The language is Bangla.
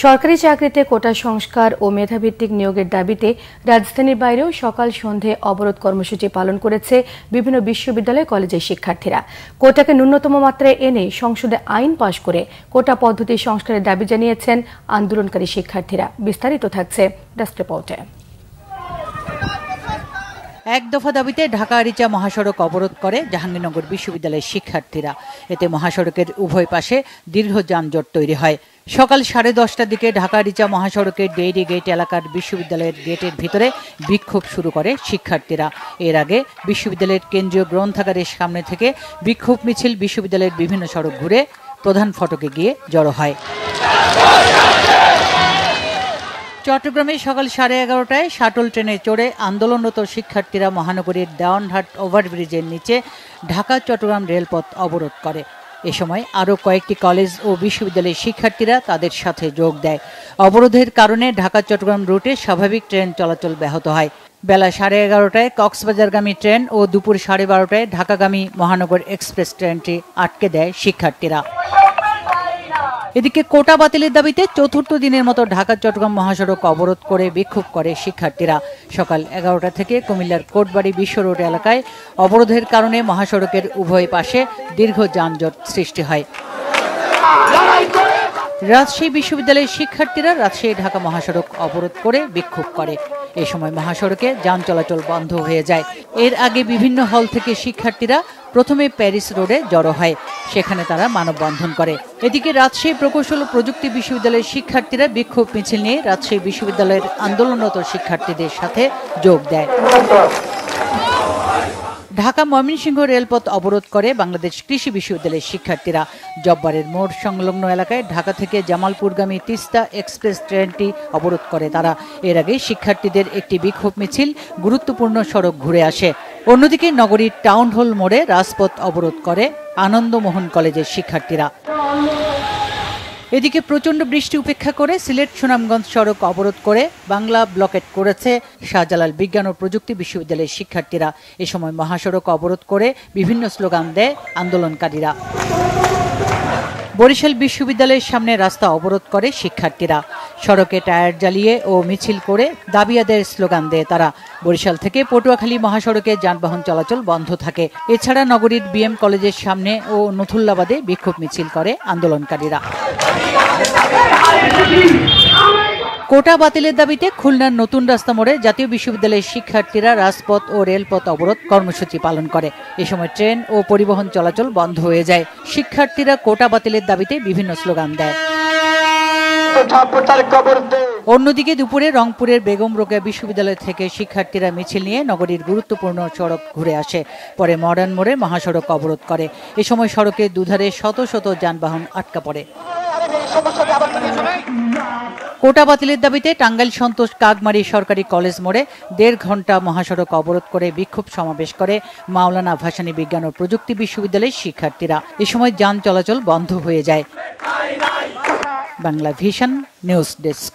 সরকারি চাকরিতে কোটা সংস্কার ও মেধাভিত্তিক নিয়োগের দাবিতে রাজধানীর বাইরেও সকাল সন্ধে অবরোধ কর্মসূচি পালন করেছে বিভিন্ন বিশ্ববিদ্যালয় কলেজের শিক্ষার্থীরা। কোটাকে ন্যূনতম মাত্রায় এনে সংসদে আইন পাশ করে কোটা পদ্ধতি সংস্কারের দাবি জানিয়েছেন আন্দোলনকারী শিক্ষার্থীরা। বিস্তারিত থাকছে ডেস্ক রিপোর্টে। এক দফা দাবিতে ঢাকা-আরিচা মহাসড়ক অবরোধ করে জাহাঙ্গীরনগর বিশ্ববিদ্যালয়ের শিক্ষার্থীরা। এতে মহাসড়কের উভয় পাশে দীর্ঘ যানজট তৈরি হয়। সকাল 10:30টার দিকে ঢাকা-আরিচা মহাসড়কের ডেইরি গেট এলাকার বিশ্ববিদ্যালয়ের গেটের ভিতরে বিক্ষোভ শুরু করে শিক্ষার্থীরা। এর আগে বিশ্ববিদ্যালয়ের কেন্দ্রীয় গ্রন্থাগারের সামনে থেকে বিক্ষোভ মিছিল বিশ্ববিদ্যালয়ের বিভিন্ন সড়ক ঘুরে প্রধান ফটকে গিয়ে জড়ো হয়। চট্টগ্রামে সকাল 11:30টায় শাটল ট্রেনে চড়ে আন্দোলনরত শিক্ষার্থীরা মহানগরীর দেওয়ানহাট ওভারব্রিজের নিচে ঢাকা-চট্টগ্রাম রেলপথ অবরোধ করে। এ সময় আরও কয়েকটি কলেজ ও বিশ্ববিদ্যালয়ের শিক্ষার্থীরা তাদের সাথে যোগ দেয়। অবরোধের কারণে ঢাকা-চট্টগ্রাম রুটে স্বাভাবিক ট্রেন চলাচল ব্যাহত হয়। বেলা 11:30টায় কক্সবাজারগামী ট্রেন ও দুপুর 12:30টায় ঢাকাগামী মহানগর এক্সপ্রেস ট্রেনটি আটকে দেয় শিক্ষার্থীরা। এদিকে কোটা বাতিলের দাবিতে চতুর্থ দিনের মতো ঢাকা-চট্টগ্রাম মহাসড়ক অবরোধ করে বিক্ষোভ করে শিক্ষার্থীরা। সকাল 11টা থেকে কুমিল্লার কোটবাড়ি বিশ্ব রোড এলাকায় অবরোধের কারণে মহাসড়কের উভয় পাশে দীর্ঘ যানজট সৃষ্টি হয়। রাজশাহী বিশ্ববিদ্যালয়ের শিক্ষার্থীরা রাজশাহী-ঢাকা মহাসড়ক অবরোধ করে বিক্ষোভ করে। এ সময় মহাসড়কে যান চলাচল বন্ধ হয়ে যায়। এর আগে বিভিন্ন হল থেকে শিক্ষার্থীরা প্রথমে প্যারিস রোডে জড়ো হয়, সেখানে তারা মানববন্ধন করে। এদিকে রাজশাহী প্রকৌশল ও প্রযুক্তি বিশ্ববিদ্যালয়ের শিক্ষার্থীরা বিক্ষোভ মিছিল নিয়ে রাজশাহী বিশ্ববিদ্যালয়ের আন্দোলনরত শিক্ষার্থীদের সাথে যোগ দেয়। ঢাকা-ময়মনসিংহ রেলপথ অবরোধ করে বাংলাদেশ কৃষি বিশ্ববিদ্যালয়ের শিক্ষার্থীরা। জব্বারের মোড় সংলগ্ন এলাকায় ঢাকা থেকে জামালপুরগামী তিস্তা এক্সপ্রেস ট্রেনটি অবরোধ করে তারা। এর আগে শিক্ষার্থীদের একটি বিক্ষোভ মিছিল গুরুত্বপূর্ণ সড়ক ঘুরে আসে। অন্যদিকে নগরীর টাউন হল মোড়ে রাজপথ অবরোধ করে আনন্দমোহন কলেজের শিক্ষার্থীরা। এদিকে প্রচণ্ড বৃষ্টি উপেক্ষা করে সিলেট সুনামগঞ্জ সড়ক অবরোধ করে বাংলা ব্লকেট করেছে শাহজালাল বিজ্ঞান ও প্রযুক্তি বিশ্ববিদ্যালয়ের শিক্ষার্থীরা। এ সময় মহাসড়ক অবরোধ করে বিভিন্ন স্লোগান দেয় আন্দোলনকারীরা। বরিশাল বিশ্ববিদ্যালয়ের সামনে রাস্তা অবরোধ করে শিক্ষার্থীরা। সড়কে টায়ার জ্বালিয়ে ও মিছিল করে দাবি আদায়ের স্লোগান দেয় তারা। বরিশাল থেকে পটুয়াখালী মহাসড়কে যানবাহন চলাচল বন্ধ থাকে। এছাড়া নগরীর বিএম কলেজের সামনে ও নথুল্লাবাদে বিক্ষোভ মিছিল করে আন্দোলনকারীরা। কোটা বাতিলের দাবিতে খুলনার নতুন রাস্তা মোড়ে জাতীয় বিশ্ববিদ্যালয়ের শিক্ষার্থীরা রাজপথ ও রেলপথ অবরোধ কর্মসূচি পালন করে। এ সময় ট্রেন ও পরিবহন চলাচল বন্ধ হয়ে যায়। শিক্ষার্থীরা কোটা বাতিলের দাবিতে বিভিন্ন স্লোগান দেয়। অন্যদিকে দুপুরে রংপুরের বেগম রোকেয়া বিশ্ববিদ্যালয় থেকে শিক্ষার্থীরা মিছিল নিয়ে নগরীর গুরুত্বপূর্ণ সড়ক ঘুরে আসে। পরে মডার্ন মোড়ে মহাসড়ক অবরোধ করে। এ সময় সড়কের দুধারে শত শত যানবাহন আটকা পড়ে। কোটা বাতিলের দাবিতে টাঙ্গাইল সন্তোষ কাগমারি সরকারি কলেজ মোড়ে 1.5 ঘণ্টা মহাসড়ক অবরোধ করে বিক্ষোভ সমাবেশ করে মাওলানা ভাসানী বিজ্ঞান ও প্রযুক্তি বিশ্ববিদ্যালয়ের শিক্ষার্থীরা। এ সময় যান চলাচল বন্ধ হয়ে যায়। Bangla vision news desk.